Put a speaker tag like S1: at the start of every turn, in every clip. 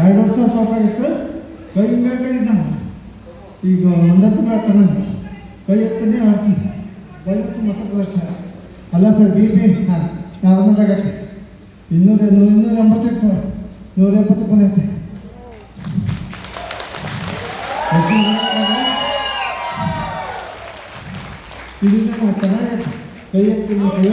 S1: 2 ವರ್ಷ ಸಾಕಾಗಿತ್ತು. ಕೈ ಹಿಂಗಾಗಿದ್ದ ಈಗ 1 ರೂಪಾಯಿ ತಗೊಂಡು ಕೈ ಎತ್ತನೇ ಆಡ್ತೀನಿ. ಕೈ ಎತ್ತು ಮತ್ತೆ ಕಷ್ಟ ಅಲ್ಲ ಸರ್. ಬಿ ಪಿ ನಾರ್ಮಲ್ ಆಗತ್ತೆ. 280 ಇತ್ತು, 170 ಬಂದೈತೆ. ಇದನ್ನ ಚೆನ್ನಾಗೈತೆ. ಕೈ ಎತ್ತೀನಿ ಕೈ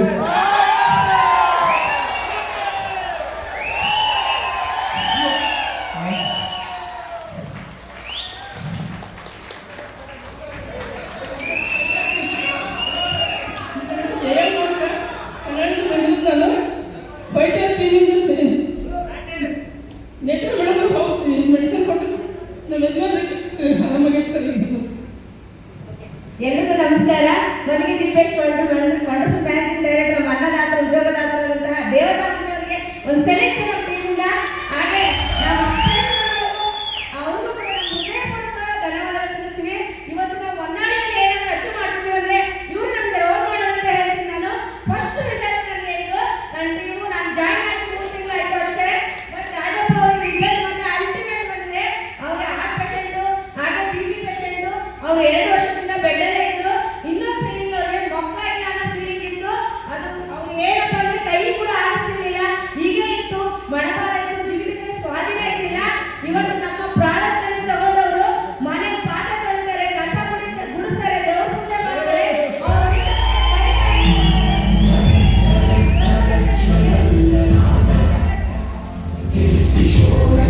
S2: ಎಲ್ಲರಿಗೂ ನಮಸ್ಕಾರ. ನನಗೆ ದೀಪೇಶ್ ವಂಡರ್ಫುಲ್ ಮ್ಯಾನೇಜಿಂಗ್ ಡೈರೆಕ್ಟರ್, ಮನ್ನದಾತ, ಉದ್ಯೋಗದಾತರಾದಂತಹ ದೇವದಾಂಶ ಅವರಿಗೆ ಒಂದು ಸೆಲೆಕ್ಷನ್